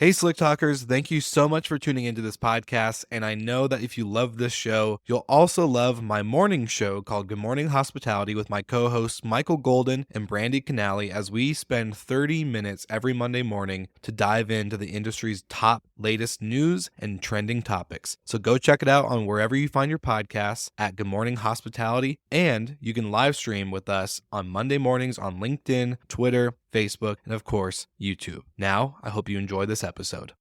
Hey, Slick Talkers, thank you so much for tuning into this podcast. And I know that if you love this show, you'll also love my morning show called Good Morning Hospitality with my co-hosts Michael Golden and Brandy Canali, as we spend 30 minutes every Monday morning to dive into the industry's top latest news and trending topics. So go check it out on wherever you find your podcasts at Good Morning Hospitality. And you can live stream with us on Monday mornings on LinkedIn, Twitter, Facebook, and of course, YouTube. Now, I hope you enjoy this episode.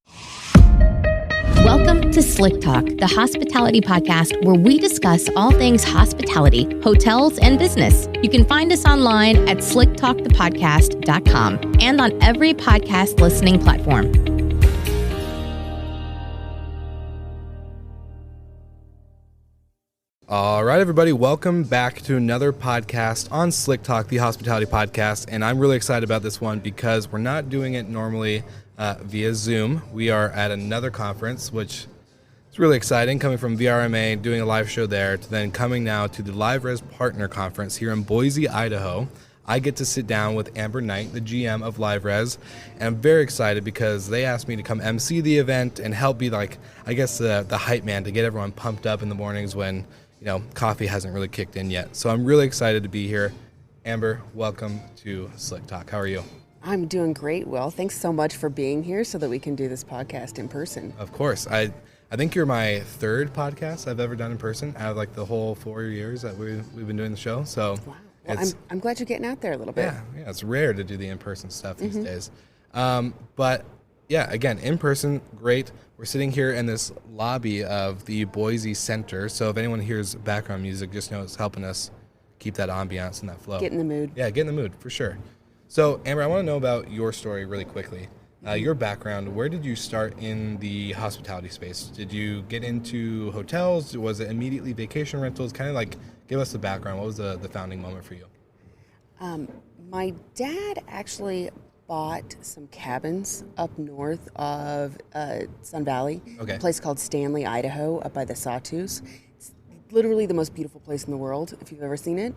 Welcome to Slick Talk, the hospitality podcast where we discuss all things hospitality, hotels, and business. You can find us online at slicktalkthepodcast.com and on every podcast listening platform. All right, everybody, welcome back to another podcast on Slick Talk, the hospitality podcast. And I'm really excited about this one because we're not doing it normally via Zoom. We are at another conference, which is really exciting, coming from VRMA, doing a live show there, to then coming now to the LiveRez Partner Conference here in Boise, Idaho. I get to sit down with Amber Knight, the GM of LiveRez, and I'm very excited because they asked me to come MC the event and help be the hype man to get everyone pumped up in the mornings when coffee hasn't really kicked in yet. So I'm really excited to be here. Amber, welcome to Slick Talk. How are you? I'm doing great, Will. Thanks so much for being here so that we can do this podcast in person. Of course. I think you're my third podcast I've ever done in person out of the whole 4 years that we've been doing the show. So wow. Well, I'm glad you're getting out there a little bit. Yeah, it's rare to do the in-person stuff these days. But yeah, again, in person, great. We're sitting here in this lobby of the Boise Center. So if anyone hears background music, just know it's helping us keep that ambiance and that flow. Get in the mood. Yeah, get in the mood, for sure. So, Amber, I want to know about your story really quickly. Your background, where did you start in the hospitality space? Did you get into hotels? Was it immediately vacation rentals? Kind of give us the background. What was the founding moment for you? My dad actually bought some cabins up north of Sun Valley, a place called Stanley, Idaho, up by the Sawtooths. It's literally the most beautiful place in the world, if you've ever seen it.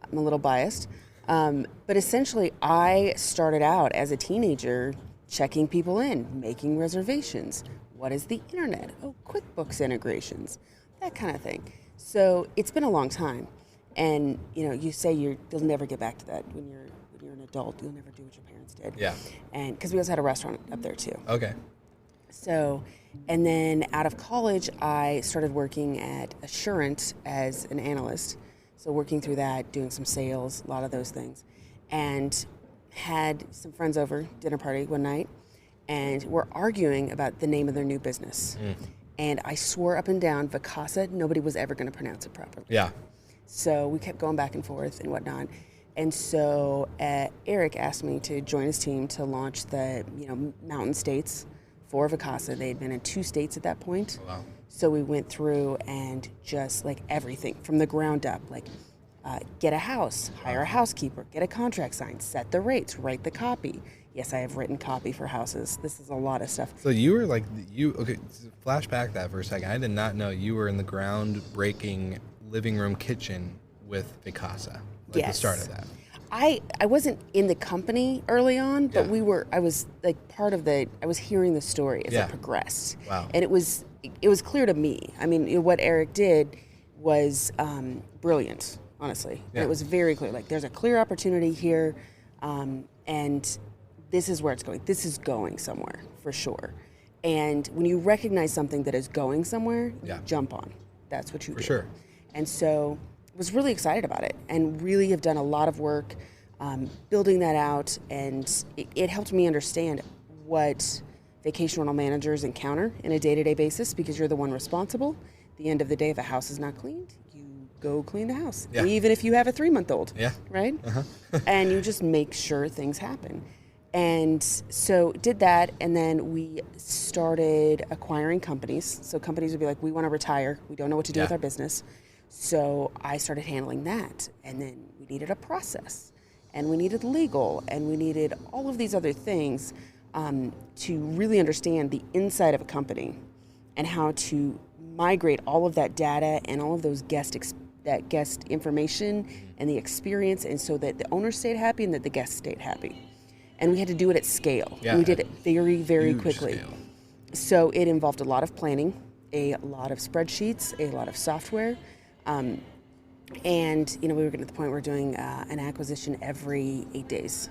I'm a little biased. But essentially, I started out as a teenager checking people in, making reservations. What is the internet? Oh, QuickBooks integrations, that kind of thing. So it's been a long time. And, you say you'll never get back to that when you're an adult. You'll never do what your parents did. Yeah. And because we also had a restaurant up there too. Okay. So, and then out of college, I started working at Assurant as an analyst. So working through that, doing some sales, a lot of those things. And had some friends over, dinner party one night, and we're arguing about the name of their new business. And I swore up and down, Vacasa, nobody was ever going to pronounce it properly. Yeah. So we kept going back and forth and whatnot. And so Eric asked me to join his team to launch the Mountain States for Vacasa. They had been in 2 states at that point. Oh, wow. So we went through and just everything from the ground up, get a house, hire a housekeeper, get a contract signed, set the rates, write the copy. Yes, I have written copy for houses. This is a lot of stuff. So you were flashback that for a second. I did not know you were in the groundbreaking living room kitchen with Vacasa. Yes. The start of that. I wasn't in the company early on, but I was part of I was hearing the story as it progressed. Wow. And it was clear to me. I mean, what Eric did was brilliant, honestly. Yeah. And it was very clear. There's a clear opportunity here, and this is where it's going. This is going somewhere, for sure. And when you recognize something that is going somewhere, you jump on. That's what you do. For sure. And so was really excited about it and really have done a lot of work building that out. And it helped me understand what vacation rental managers encounter in a day-to-day basis, because you're the one responsible. At the end of the day, if a house is not cleaned, you go clean the house, even if you have a 3-month-old, right? And you just make sure things happen. And so did that, and then we started acquiring companies. So companies would be like, we want to retire. We don't know what to do with our business. So I started handling that. And then we needed a process, and we needed legal, and we needed all of these other things to really understand the inside of a company and how to migrate all of that data and all of those guest information and the experience, and so that the owner stayed happy and that the guests stayed happy. and we had to do it at scale. Yeah, We did it very, very huge quickly. scale. So it involved a lot of planning, a lot of spreadsheets, a lot of software, and we were getting to the point where we're doing an acquisition every 8 days.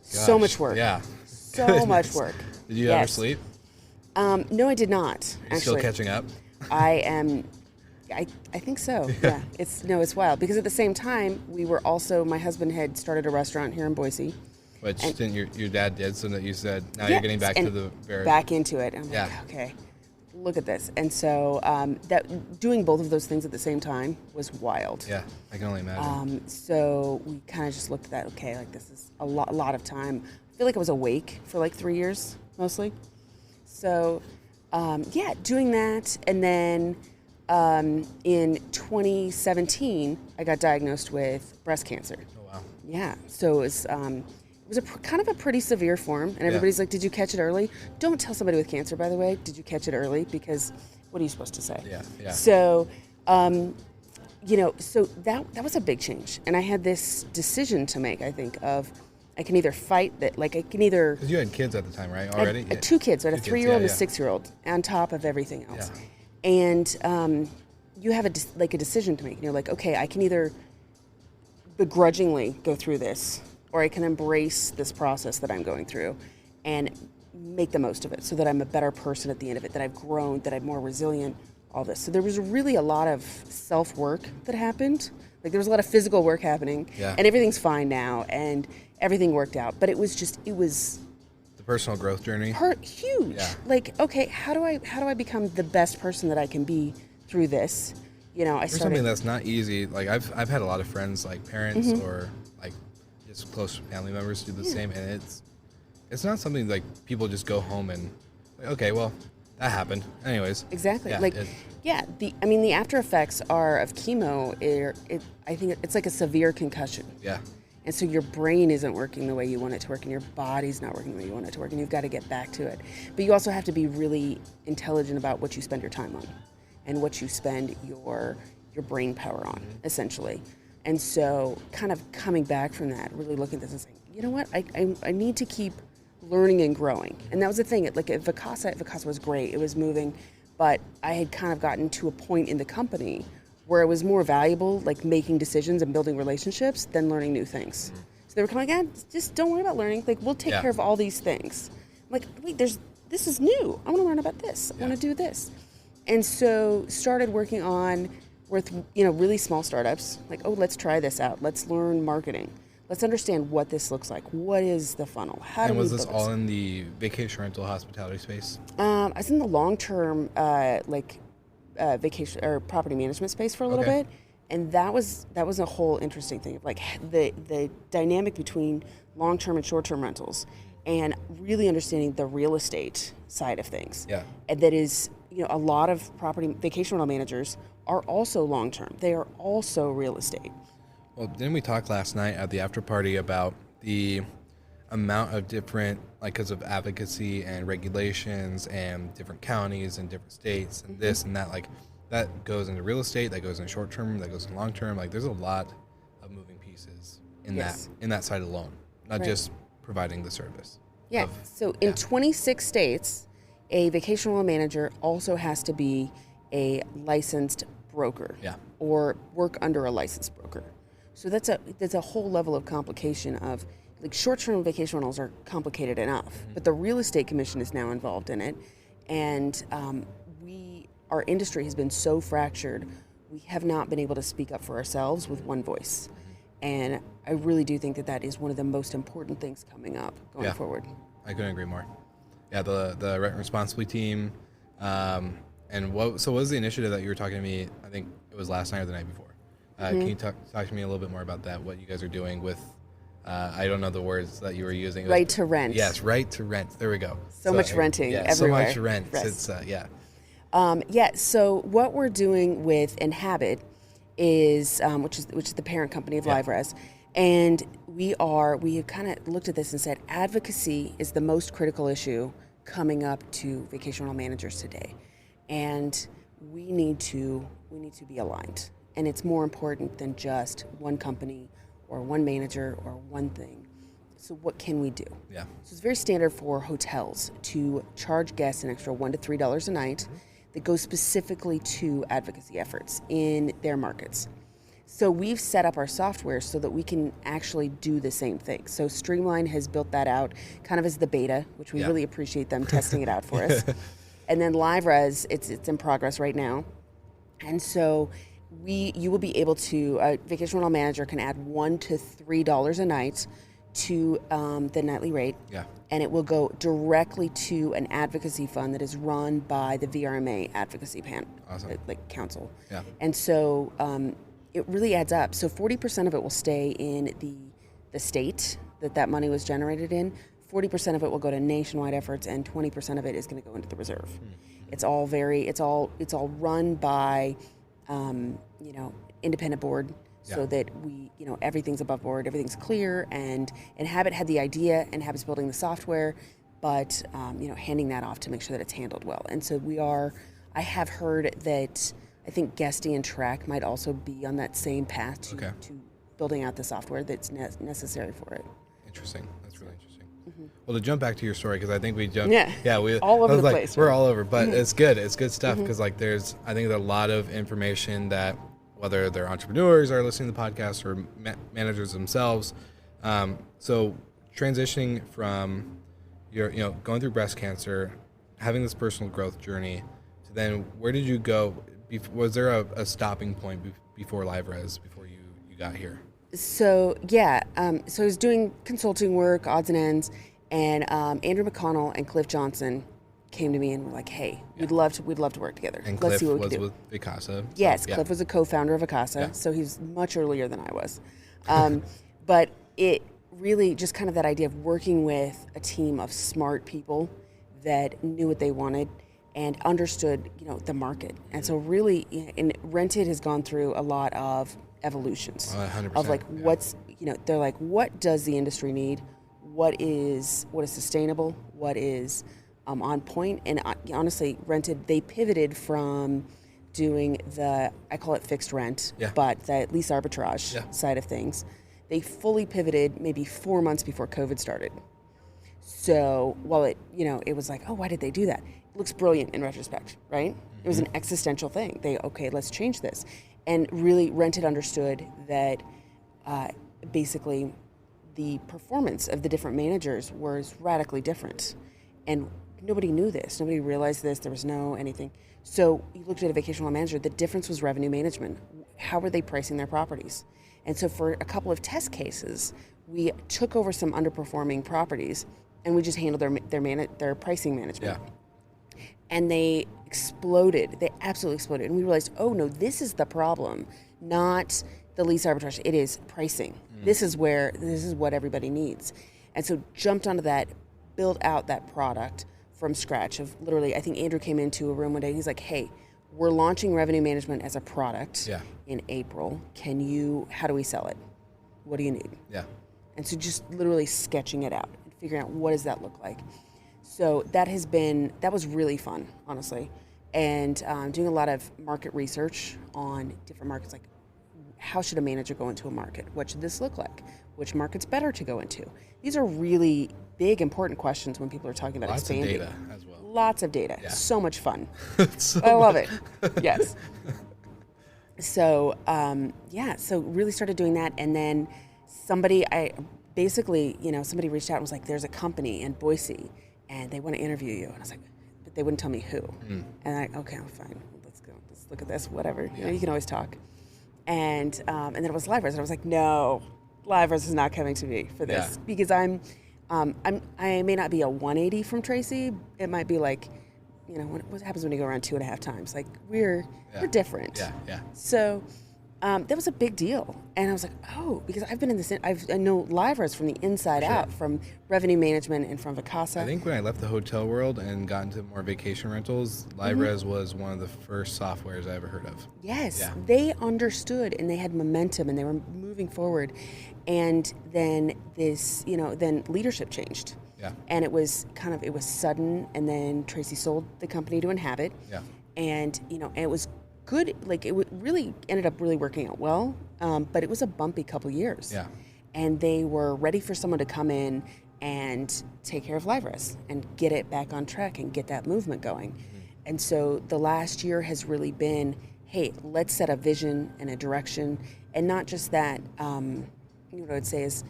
So Gosh, much work. Yeah. So much work. Did you ever sleep? No, I did not. You're still catching up? I am. I think so. Yeah. It's wild because at the same time we were also, my husband had started a restaurant here in Boise. Which didn't your dad did, so that you said now you're getting back to the very back into it. I'm like, okay, look at this. And so that doing both of those things at the same time was wild. Yeah, I can only imagine. So we kind of just looked at that. Okay, like this is a lot of time. I feel like I was awake for like 3 years mostly. So doing that, and then in 2017 I got diagnosed with breast cancer. Oh wow. Yeah. So it was kind of a pretty severe form, and everybody's like, "Did you catch it early?" Don't tell somebody with cancer, by the way, "Did you catch it early?" Because what are you supposed to say? Yeah. So, so that was a big change, and I had this decision to make. I think I can either fight that, like I can either. Because you had kids at the time, right? Already. I had 2 kids. I had a 3-year-old and a 6-year-old, on top of everything else. Yeah. And you have a decision to make. And you're like, okay, I can either begrudgingly go through this, or I can embrace this process that I'm going through and make the most of it so that I'm a better person at the end of it, that I've grown, that I'm more resilient, all this. So there was really a lot of self-work that happened. Like there was a lot of physical work happening, and everything's fine now, and everything worked out. But it was the personal growth journey. Huge. Yeah. Like, okay, how do I become the best person that I can be through this? There's something that's not easy. Like I've had a lot of friends, like parents or like just close family members, do the same, and it's not something like people just go home and like, okay, well, that happened. Anyways. Exactly. The after effects of chemo. I think it's like a severe concussion. Yeah. And so your brain isn't working the way you want it to work, and your body's not working the way you want it to work, and you've got to get back to it. But you also have to be really intelligent about what you spend your time on and what you spend your brain power on, essentially. And so kind of coming back from that, really looking at this and saying, you know what, I need to keep learning and growing. And that was the thing. Like at Vacasa was great. It was moving. But I had kind of gotten to a point in the company where it was more valuable, like making decisions and building relationships than learning new things. So they were kind of like, just don't worry about learning. Like, we'll take care of all these things. I'm like, wait, this is new. I want to learn about this. I want to do this. And so started working on with, really small startups. Like, oh, let's try this out. Let's learn marketing. Let's understand what this looks like. What is the funnel? How do we was this build all in the vacation rental hospitality space? I was in the long-term, vacation or property management space for a little bit, and that was a whole interesting thing. Like the dynamic between long-term and short-term rentals, and really understanding the real estate side of things. Yeah, and that is, a lot of vacation rental managers are also long-term. They are also real estate. Well, didn't we talk last night at the after party about the amount of different, like, because of advocacy and regulations and different counties and different states and this and that, like, that goes into real estate, that goes in short term, that goes in long term. Like, there's a lot of moving pieces in that side alone, not just providing the service. Yeah. In 26 states, a vacation rental manager also has to be a licensed broker. Yeah. Or work under a licensed broker. So that's a whole level of complication of, like, short-term vacation rentals are complicated enough, but the real estate commission is now involved in it, and our industry has been so fractured, we have not been able to speak up for ourselves with one voice, and I really do think that is one of the most important things coming up going forward. I couldn't agree more. Yeah, the Rent Responsibly team, and what was the initiative that you were talking to me? I think it was last night or the night before. Can you talk to me a little bit more about that? What you guys are doing with? I don't know the words that you were using. Right to rent. Yes, right to rent. There we go. So much renting everywhere. So much rent. Yes. It's So what we're doing with Inhabit is, which is the parent company of LiveRez, and we have kind of looked at this and said advocacy is the most critical issue coming up to vacation rental managers today, and we need to be aligned, and it's more important than just one company or one manager or one thing. So what can we do? Yeah. So it's very standard for hotels to charge guests an extra $1 to $3 a night that goes specifically to advocacy efforts in their markets. So we've set up our software so that we can actually do the same thing. So Streamline has built that out kind of as the beta, which we really appreciate them testing it out for us. And then LiveRez, it's in progress right now. And so you will be able to, a vacation rental manager can add $1 to $3 a night to the nightly rate. Yeah. And it will go directly to an advocacy fund that is run by the VRMA advocacy like council. Yeah. And so it really adds up. So 40% of it will stay in the state that money was generated in. 40% of it will go to nationwide efforts, and 20% of it is going to go into the reserve. It's all run by independent board, so that we, everything's above board, everything's clear, and Habit had the idea, and Habit's building the software, but handing that off to make sure that it's handled well. And so I have heard that I think Guesty and Track might also be on that same path to building out the software that's necessary for it. Interesting. That's really interesting. Well, to jump back to your story, because I think we jumped. We all over the place. We're all over, but it's good. It's good stuff because I think there's a lot of information that whether they're entrepreneurs or listening to the podcast or managers themselves. So transitioning from your going through breast cancer, having this personal growth journey, to then where did you go? Was there a stopping point before LiveRez before you got here? So so I was doing consulting work, odds and ends, and Andrew McConnell and Cliff Johnson came to me and were like, "Hey, we'd love to work together. And Let's Cliff see what we was can do." with Vacasa. Yes, Cliff was a co-founder of Vacasa, so he was much earlier than I was. But it really just kind of that idea of working with a team of smart people that knew what they wanted and understood, the market. And so really, and Rented has gone through a lot of evolutions 100%, of like what's, they're like, what does the industry need? What is sustainable? What is on point? And honestly, Rented, they pivoted from doing I call it fixed rent, but the lease arbitrage side of things. They fully pivoted maybe 4 months before COVID started. So while it was like, oh, why did they do that? It looks brilliant in retrospect, right? It was an existential thing. Let's change this. And really, Rented understood that basically the performance of the different managers was radically different. And nobody knew this. Nobody realized this. There was no anything. So you looked at a vacation rental manager, the difference was revenue management. How were they pricing their properties? And so for a couple of test cases, we took over some underperforming properties and we just handled their pricing management. Yeah. And they exploded. They absolutely exploded. And we realized, oh no, this is the problem, not the lease arbitrage. It is pricing. This is what everybody needs. And so jumped onto that, built out that product from scratch of literally, I think Andrew came into a room one day and he's like, hey, we're launching revenue management as a product in April. How do we sell it? What do you need? Yeah. And so just literally sketching it out and figuring out what does that look like. So that was really fun, honestly. And doing a lot of market research on different markets, like how should a manager go into a market? What should this look like? Which market's better to go into? These are really big, important questions when people are talking about expanding. Lots of data as well. Lots of data. Yeah. So much fun. I love it. Yes. So, so really started doing that. And then somebody reached out and was like, there's a company in Boise and they want to interview you. And I was like, but they wouldn't tell me who. And okay, I'm fine. Let's go. Let's look at this, whatever. Yeah. You can always talk. And then it was LiveRez. And I was like, no, LiveRez is not coming to me for this because I may not be a 180 from Tracy. It might be like, what happens when you go around 2.5 times? Like we're different. Yeah, yeah. So that was a big deal, and I was like, oh, because I've been in this. I know LiveRez from the inside out, from revenue management and from Vacasa. I think when I left the hotel world and got into more vacation rentals, LiveRez was one of the first softwares I ever heard of. Yes, they understood and they had momentum and they were moving forward, and then then leadership changed. Yeah. And it was sudden, and then Tracy sold the company to Inhabit. Yeah. And and it was good. Like it really ended up really working out well, but it was a bumpy couple years. Yeah. and they were ready for someone to come in and take care of LiveRez and get it back on track and get that movement going. And so the last year has really been, hey, let's set a vision and a direction, and not just that. What I would say is,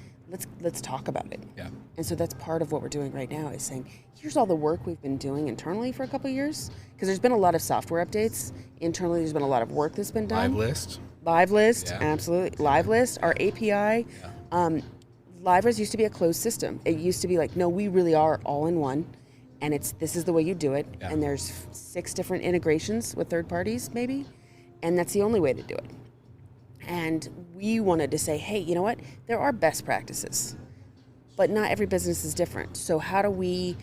let's talk about it. Yeah. And so that's part of what we're doing right now, is saying, here's all the work we've been doing internally for a couple of years, because there's been a lot of software updates internally. There's been a lot of work that's been done. LiveList, yeah. Absolutely. LiveList, our API. Yeah. LiveRez used to be a closed system. It used to be like, no, we really are all in one, and this is the way you do it. Yeah. And there's 6 different integrations with third parties, maybe, and that's the only way to do it. And we wanted to say, hey, you know what? There are best practices, but not every business is different. So how do we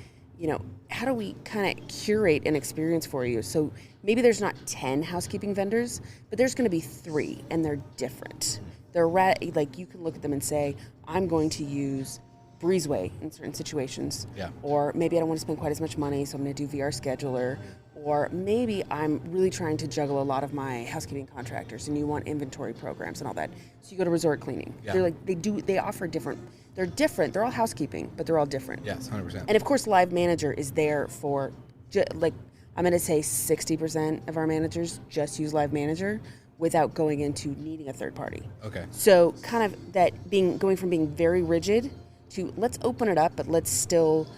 kind of curate an experience for you? So maybe there's not 10 housekeeping vendors, but there's going to be 3, and they're different. They're like, you can look at them and say, I'm going to use Breezeway in certain situations. Yeah. Or maybe I don't want to spend quite as much money, so I'm going to do VR Scheduler. Or maybe I'm really trying to juggle a lot of my housekeeping contractors, and you want inventory programs and all that. So you go to resort cleaning. Yeah. They're like, they offer different. They're different. They're all housekeeping, but they're all different. Yes, 100%. And of course, Live Manager is there for, I'm going to say 60% of our managers just use Live Manager without going into needing a third party. Okay. So kind of that going from being very rigid to let's open it up, but let's still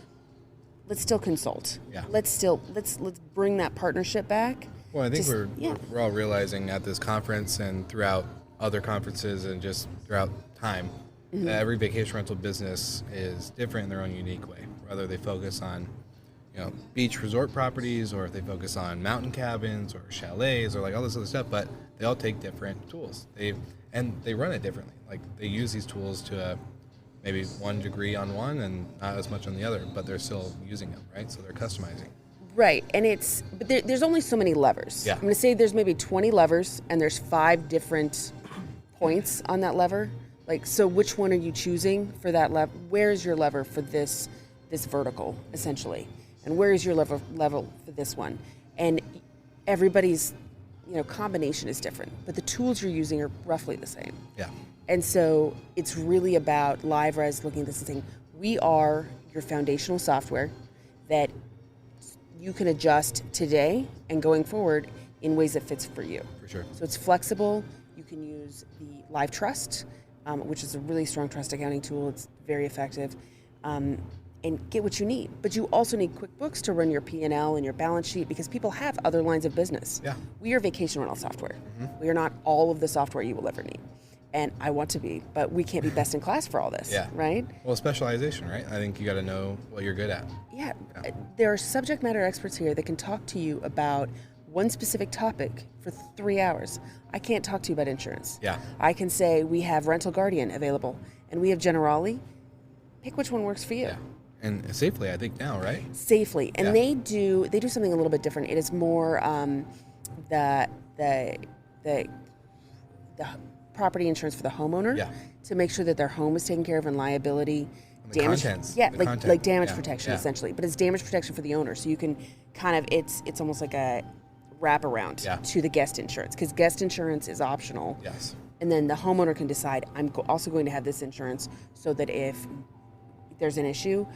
consult. Yeah. Let's bring that partnership back. Well, I think we're all realizing at this conference and throughout other conferences and just throughout time that every vacation rental business is different in their own unique way. Whether they focus on, beach resort properties, or if they focus on mountain cabins or chalets or like all this other stuff, but they all take different tools. They run it differently. Like they use these tools to maybe 1 degree on one and not as much on the other, but they're still using them, right? So they're customizing. Right, and but there's only so many levers. Yeah. I'm going to say there's maybe 20 levers, and there's 5 different points on that lever. Like, so which one are you choosing for that lever? Where's your lever for this vertical, essentially? And where is your level for this one? And everybody's, combination is different, but the tools you're using are roughly the same. Yeah. And so it's really about LiveRez looking at this and saying, we are your foundational software that you can adjust today and going forward in ways that fits for you. For sure. So it's flexible. You can use the Live Trust, which is a really strong trust accounting tool. It's very effective. And get what you need. But you also need QuickBooks to run your P&L and your balance sheet, because people have other lines of business. Yeah. We are vacation rental software. We are not all of the software you will ever need. And I want to be, but we can't be best in class for all this, Yeah. right? Well, specialization, right? I think you got to know what you're good at. Yeah. There are subject matter experts here that can talk to you about one specific topic for 3 hours. I can't talk to you about insurance. Yeah. I can say we have Rental Guardian available, and we have Generali. Pick which one works for you. Yeah. And safely, I think now, right? Safely, and Yeah. they do something a little bit different. It is more the property insurance for the homeowner, Yeah. to make sure that their home is taken care of and liability. And the contents. Yeah, The like content. damage Yeah. protection Yeah. essentially, but it's damage protection for the owner. So you can kind of it's almost like a wraparound Yeah. to the guest insurance, because guest insurance is optional. Yes. And then the homeowner can decide, I'm also going to have this insurance so that if there's an issue,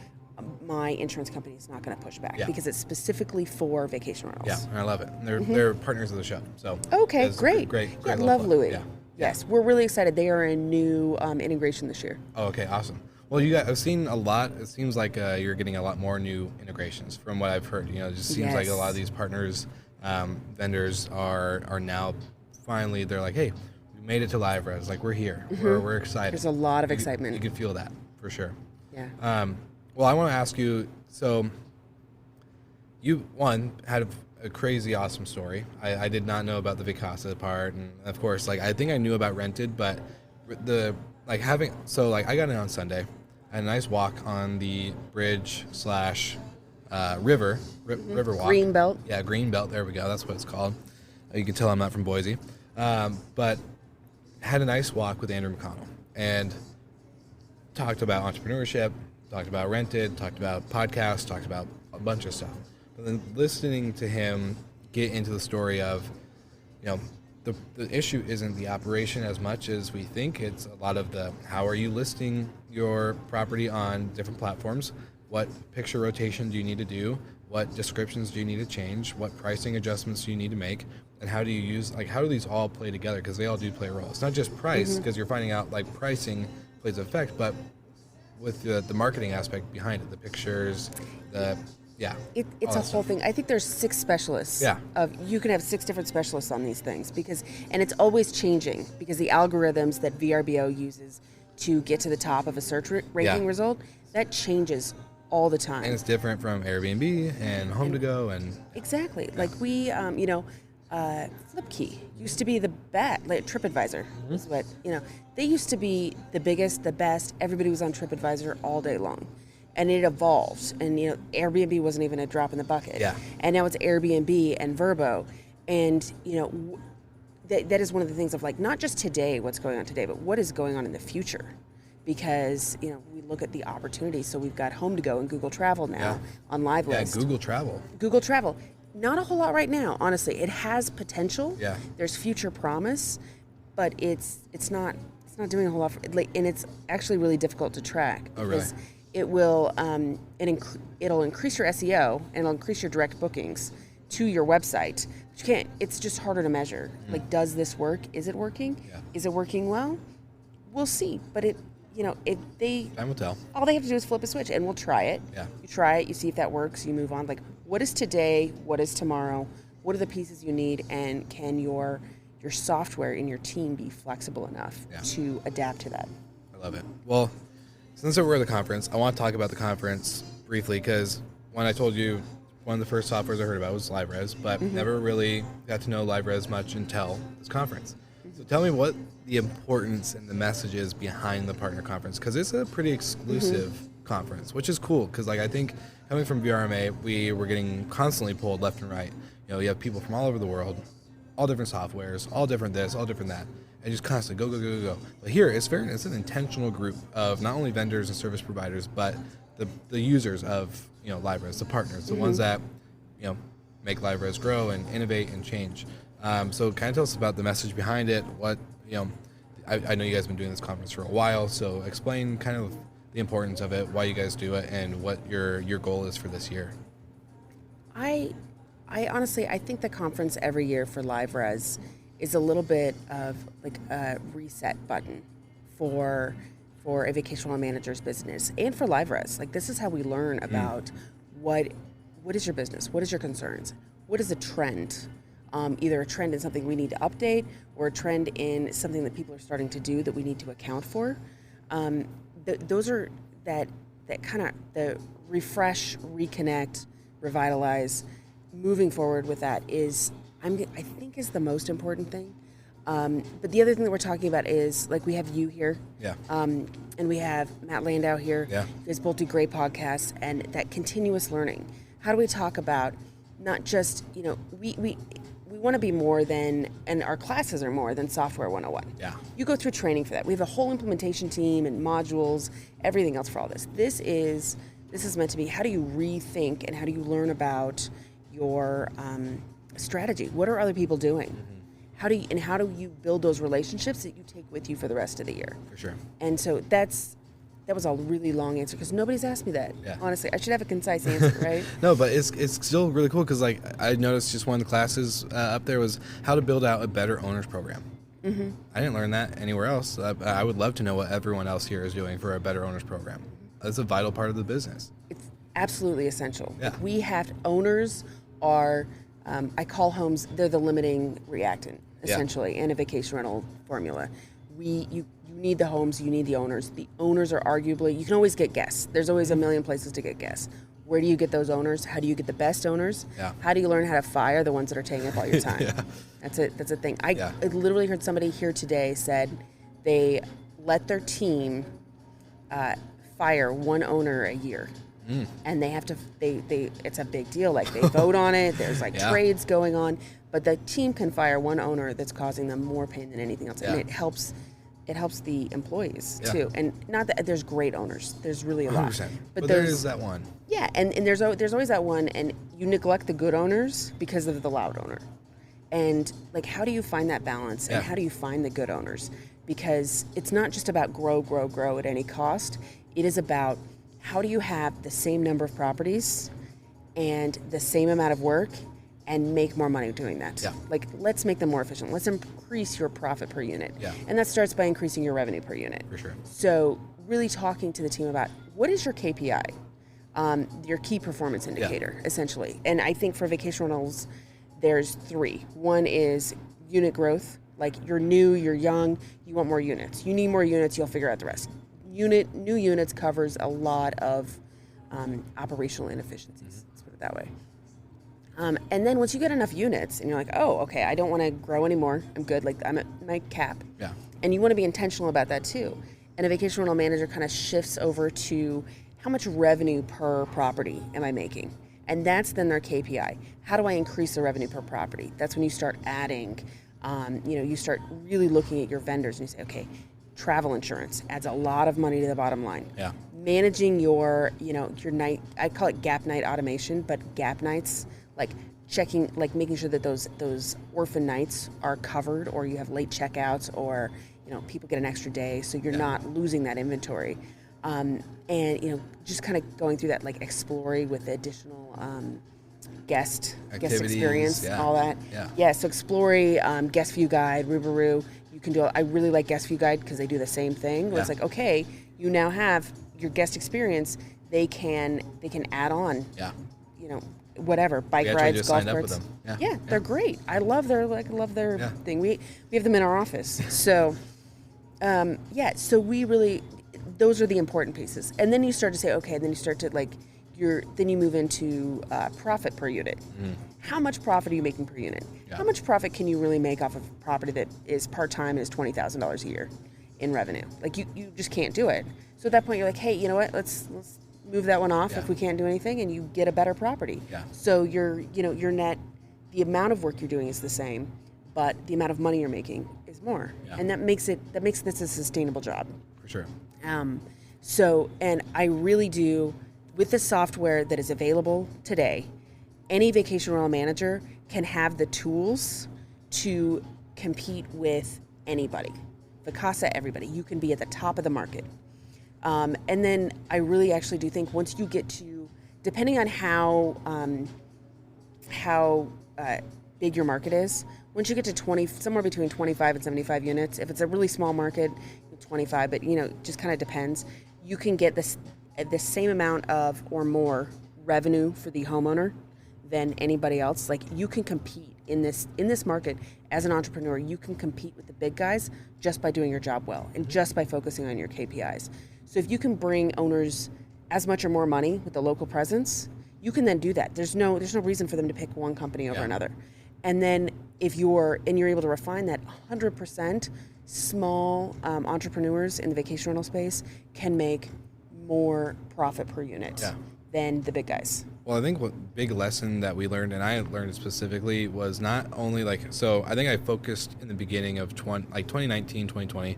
my insurance company is not going to push back, Yeah. because it's specifically for vacation rentals. Yeah, and I love it. And they're partners of the show. So Okay, it's great. Great Yeah, little love plug. Louis. Yeah. Yes, we're really excited. They are a new integration this year. Oh, okay, awesome. Well, I've seen a lot. It seems like you're getting a lot more new integrations from what I've heard. It just seems like a lot of these partners, vendors are now finally, they're like, hey, we made it to LiveRez. Like, we're here. We're excited. There's a lot of excitement. You can feel that for sure. Yeah. Well, I want to ask you, so you, had a crazy awesome story. I did not know about the Vacasa part, and of course, I think I knew about rented, but I got in on Sunday. I had a nice walk on the bridge / river walk. Greenbelt. Yeah, Greenbelt. There we go. That's what it's called. You can tell I'm not from Boise, but had a nice walk with Andrew McConnell and talked about entrepreneurship, talked about rented, talked about podcasts, talked about a bunch of stuff. But then listening to him get into the story of, the issue isn't the operation as much as we think. It's a lot of the how are you listing your property on different platforms? What picture rotation do you need to do? What descriptions do you need to change? What pricing adjustments do you need to make? And how do you use, like, how do these all play together? Because they all do play a role. It's not just price, because you're finding out, like, pricing plays an effect, but with the marketing aspect behind it, the pictures, it's a whole thing. I think there's 6 specialists. Yeah. You can have 6 different specialists on these things and it's always changing because the algorithms that VRBO uses to get to the top of a search ranking result, that changes all the time. And it's different from Airbnb and Home to Go and exactly. Like we, Flipkey used to be the best, like TripAdvisor is what, they used to be the biggest, the best. Everybody was on TripAdvisor all day long. And it evolved. And, Airbnb wasn't even a drop in the bucket. Yeah. And now it's Airbnb and Vrbo. And, that is one of the things of, like, not just today, what's going on today, but what is going on in the future. Because, we look at the opportunities. So we've got Home to Go and Google Travel now on LiveRez. Yeah, Google Travel. Google Travel. Not a whole lot right now, honestly. It has potential. Yeah. There's future promise, but it's not doing a whole lot. And it's actually really difficult to track. Oh, really? It will it'll increase your SEO and it'll increase your direct bookings to your website. But you can't. It's just harder to measure. Like, does this work? Is it working? Yeah. Is it working well? We'll see. But time will tell. all they have to do is flip a switch, and we'll try it. Yeah. You try it. You see if that works. You move on. Like, what is today? What is tomorrow? What are the pieces you need? And can your software and your team be flexible enough to adapt to that? I love it. Well, since we're at the conference, I want to talk about the conference briefly, because when I told you one of the first softwares I heard about was LiveRez, but never really got to know LiveRez much until this conference. So tell me what the importance and the message is behind the partner conference, because it's a pretty exclusive conference, which is cool, because, like, I think coming from VRMA, we were getting constantly pulled left and right. You have people from all over the world, all different softwares, all different this, all different that, and just constantly go. But here, it's an intentional group of not only vendors and service providers, but the users of LiveRez, the partners, the ones that make LiveRez grow and innovate and change. So kind of tell us about the message behind it. What I know you guys have been doing this conference for a while, so explain kind of the importance of it, why you guys do it, and what your goal is for this year. I honestly, I think the conference every year for LiveRez is a little bit of like a reset button for a vacation rental manager's business and for LiveRez. Like, this is how we learn about what is your business, what is your concerns, what is a trend, either a trend in something we need to update or a trend in something that people are starting to do that we need to account for. Those are that kind of the refresh, reconnect, revitalize. Moving forward with that is, I think, is the most important thing. But the other thing that we're talking about is, like, we have you here. Yeah. And we have Matt Landau here. Yeah. You guys both do great podcasts, and that continuous learning. How do we talk about not just, we want to be more than, and our classes are more than Software 101. Yeah. You go through training for that. We have a whole implementation team and modules, everything else for all this. This is meant to be, how do you rethink and how do you learn about your strategy? What are other people doing? How do you build those relationships that you take with you for the rest of the year? For sure. And so that was a really long answer, because nobody's asked me that. Yeah. Honestly, I should have a concise answer, right? No, but it's still really cool, because, like, I noticed just one of the classes up there was how to build out a better owners program. I didn't learn that anywhere else. I would love to know what everyone else here is doing for a better owners program. That's a vital part of the business. It's absolutely essential. Yeah. We have owners are, I call homes, they're the limiting reactant, essentially, in a vacation rental formula. You need the homes, you need the owners. The owners are arguably, you can always get guests. There's always a million places to get guests. Where do you get those owners? How do you get the best owners? Yeah. How do you learn how to fire the ones that are taking up all your time? That's a thing. I literally heard somebody here today said they let their team fire one owner a year. And they have to, it's a big deal. Like, they vote on it. There's trades going on, but the team can fire one owner that's causing them more pain than anything else. And it helps the employees too. And not that there's great owners. There's really a lot. 100%. But there is that one. Yeah. And there's always that one. And you neglect the good owners because of the loud owner. And like, how do you find that balance, and how do you find the good owners? Because it's not just about grow at any cost. It is about how do you have the same number of properties and the same amount of work and make more money doing that. Yeah. Like, let's make them more efficient. Let's increase your profit per unit. Yeah. And that starts by increasing your revenue per unit. For sure. So really talking to the team about what is your KPI, your key performance indicator, essentially. And I think for vacation rentals, there's 3. One is unit growth. Like, you're new, you're young, you want more units. You need more units, you'll figure out the rest. New units covers a lot of operational inefficiencies. Let's put it that way. And then once you get enough units and you're like, oh, okay, I don't want to grow anymore. I'm good. Like, I'm at my cap. Yeah. And you want to be intentional about that too. And a vacation rental manager kind of shifts over to how much revenue per property am I making? And that's then their KPI. How do I increase the revenue per property? That's when you start adding, you start really looking at your vendors and you say, okay, travel insurance adds a lot of money to the bottom line. Yeah. Managing your night, I call it gap night automation, but gap nights, like checking, like making sure that those orphan nights are covered, or you have late checkouts, or people get an extra day, so you're not losing that inventory. And just kind of going through that, like exploring with the additional guest experience, all that. Yeah. So Explory, Guest View Guide, Rubaroo. You can do. I really like Guest View Guide because they do the same thing. Where it's like, okay, you now have your guest experience. They can add on. Yeah. Whatever, bike rides, golf carts. Yeah, they're great. I love their thing. We have them in our office. So so we really, those are the important pieces. And then you start to say, okay, then you start to then you move into profit per unit. How much profit are you making per unit? How much profit can you really make off of a property that is part-time and is $20,000 a year in revenue? Like, you just can't do it. So at that point you're like, hey, you know what, let's move that one off if we can't do anything, and you get a better property. So your net, the amount of work you're doing is the same, but the amount of money you're making is more. And that makes this a sustainable job. For sure. And I really do, with the software that is available today, any vacation rental manager can have the tools to compete with anybody. Vacasa, everybody. You can be at the top of the market. And then I really actually do think once you get to, depending on how big your market is, once you get to somewhere between 25 and 75 units, if it's a really small market, 25, but just kind of depends, you can get the same amount of or more revenue for the homeowner than anybody else. Like, you can compete in this market as an entrepreneur. You can compete with the big guys just by doing your job well and just by focusing on your KPIs. So if you can bring owners as much or more money with the local presence, you can then do that. There's no reason for them to pick one company over another. And then if you're able to refine that, 100% small entrepreneurs in the vacation rental space can make more profit per unit than the big guys. Well, I think what big lesson that we learned, and I learned specifically, was not only I think I focused in the beginning of 2019, 2020,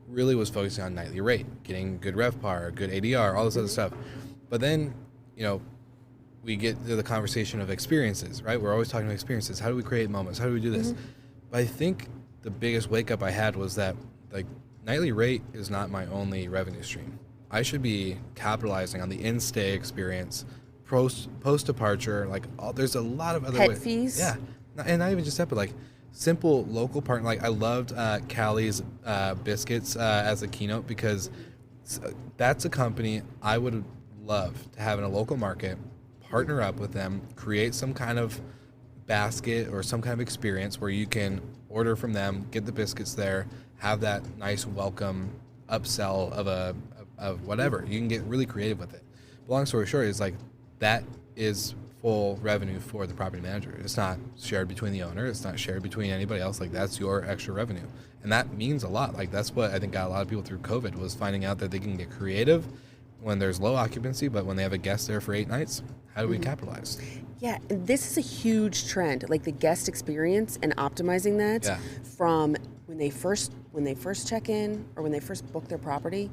really was focusing on nightly rate, getting good RevPAR, good ADR, all this other stuff. But then, we get to the conversation of experiences, right? We're always talking about experiences. How do we create moments? How do we do this? But I think the biggest wake up I had was that nightly rate is not my only revenue stream. I should be capitalizing on the in-stay experience, post departure. There's a lot of other pet fees. Yeah, and not even just that, but simple local partner. I loved Callie's Biscuits as a keynote, because that's a company I would love to have in a local market, partner up with them, create some kind of basket or some kind of experience where you can order from them, get the biscuits there, have that nice welcome upsell of whatever. You can get really creative with it. But long story short is that is full revenue for the property manager. It's not shared between the owner. It's not shared between anybody else. That's your extra revenue. And that means a lot. That's what I think got a lot of people through COVID, was finding out that they can get creative when there's low occupancy, but when they have a guest there for 8 nights, how do we capitalize? Yeah, this is a huge trend, the guest experience and optimizing that from when they first check in or when they first book their property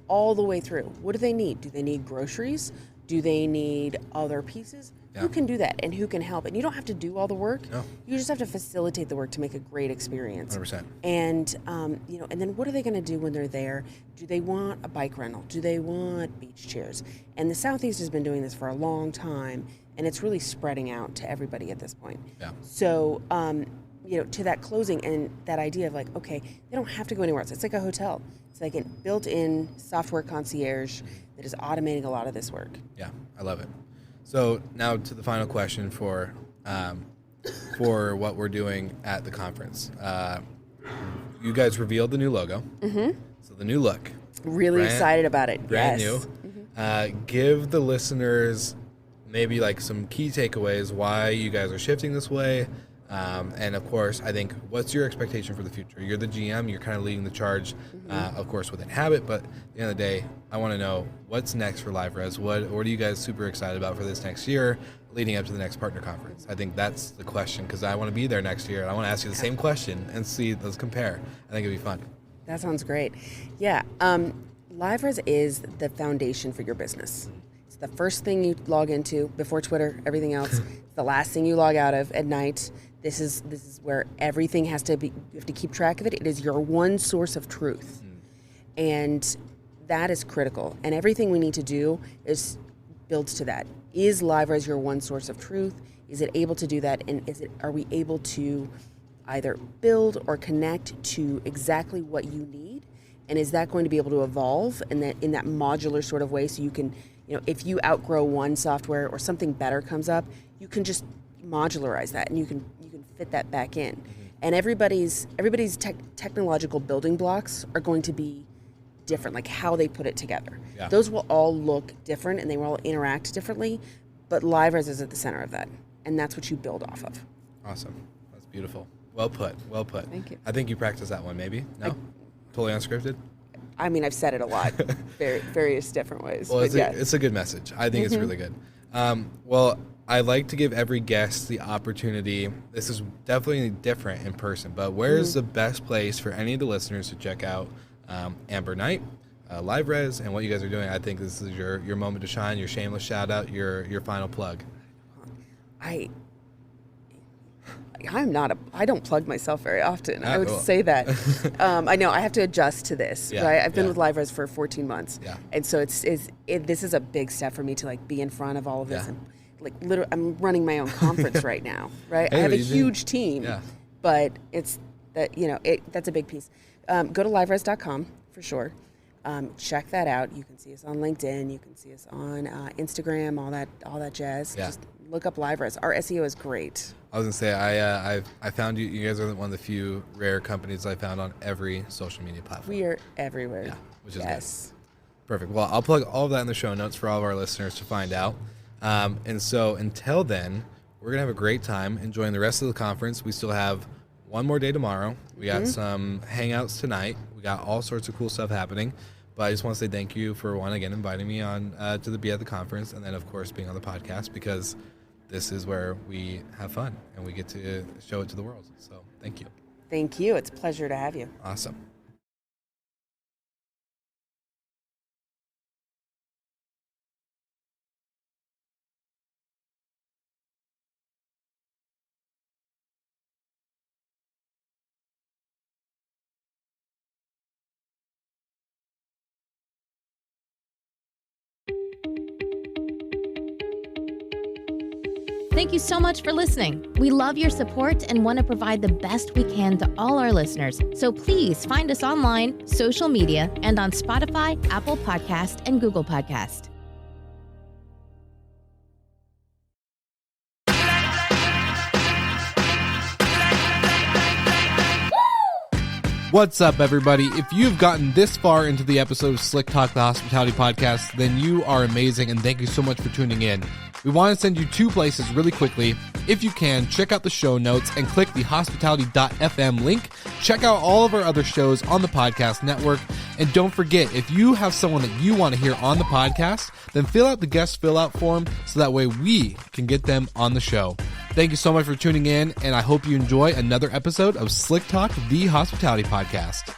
all the way through. What do they need? Do they need groceries? Do they need other pieces? Who can do that and who can help? And you don't have to do all the work. No. You just have to facilitate the work to make a great experience. 100%. And, and then what are they going to do when they're there? Do they want a bike rental? Do they want beach chairs? And the Southeast has been doing this for a long time, and it's really spreading out to everybody at this point. Yeah. So, to that closing and that idea of like, okay, they don't have to go anywhere else. It's like a hotel. It's like a built-in software concierge that is automating a lot of this work. Yeah, I love it. So now to the final question for what we're doing at the conference. You guys revealed the new logo. Mm-hmm. So the new look. Really excited about it. Brand yes. new. Mm-hmm. Give the listeners maybe like some key takeaways why you guys are shifting this way. And of course, I think, what's your expectation for the future? You're the GM, you're kind of leading the charge, of course, within Habit, but at the end of the day, I want to know what's next for LiveRez. What are you guys super excited about for this next year, leading up to the next partner conference? I think that's the question, because I want to be there next year, and I want to ask you the same question and see, let's compare. I think it'd be fun. That sounds great. Yeah, LiveRez is the foundation for your business. It's the first thing you log into before Twitter, everything else. It's the last thing you log out of at night. This is where everything has to be. You have to keep track of it. It is your one source of truth, and that is critical. And everything we need to do is builds to that. Is LiveRez your one source of truth? Is it able to do that? And are we able to either build or connect to exactly what you need? And is that going to be able to evolve in that modular sort of way? So you can, if you outgrow one software or something better comes up, you can just modularize that, and you can fit that back in. And everybody's technological building blocks are going to be different, like how they put it together. Yeah. Those will all look different, and they will all interact differently, but LiveRez is at the center of that, and that's what you build off of. Awesome. That's beautiful. Well put. Thank you. I think you practiced that one, maybe? No? Totally unscripted? I mean, I've said it a lot, various different ways. Well, it's a good message. I think it's really good. Well, I like to give every guest the opportunity. This is definitely different in person, but where's the best place for any of the listeners to check out Amber Knight, LiveRez, and what you guys are doing? I think this is your moment to shine, your shameless shout out, your final plug. I don't plug myself very often. I would say that. I know I have to adjust to this, right? I've been with LiveRez for 14 months. Yeah. And so this is a big step for me to like be in front of all of this. And like literally, I'm running my own conference right now, right? I have a huge team, but it's that, that's a big piece. Go to liverez.com for sure. Check that out. You can see us on LinkedIn. You can see us on Instagram, all that jazz. Yeah. Just look up LiveRez. Our SEO is great. I was gonna say I found you. You guys are one of the few rare companies I found on every social media platform. We are everywhere. Yeah, which is good. Perfect. Well, I'll plug all of that in the show notes for all of our listeners to find out. And so until then, we're gonna have a great time enjoying the rest of the conference. We still have one more day tomorrow. We got some hangouts tonight. We got all sorts of cool stuff happening. But I just want to say thank you for again inviting me on to be at the conference, and then of course being on the podcast, because this is where we have fun and we get to show it to the world. So thank you. Thank you. It's a pleasure to have you. Awesome. Thank you so much for listening. We love your support and want to provide the best we can to all our listeners. So please find us online, social media, and on Spotify, Apple Podcast, and Google Podcast. What's up, everybody? If you've gotten this far into the episode of Slick Talk, the Hospitality Podcast, then you are amazing, and thank you so much for tuning in. We want to send you two places really quickly. If you can, check out the show notes and click the hospitality.fm link. Check out all of our other shows on the podcast network. And don't forget, if you have someone that you want to hear on the podcast, then fill out the guest fill out form so that way we can get them on the show. Thank you so much for tuning in, and I hope you enjoy another episode of Slick Talk, the Hospitality Podcast.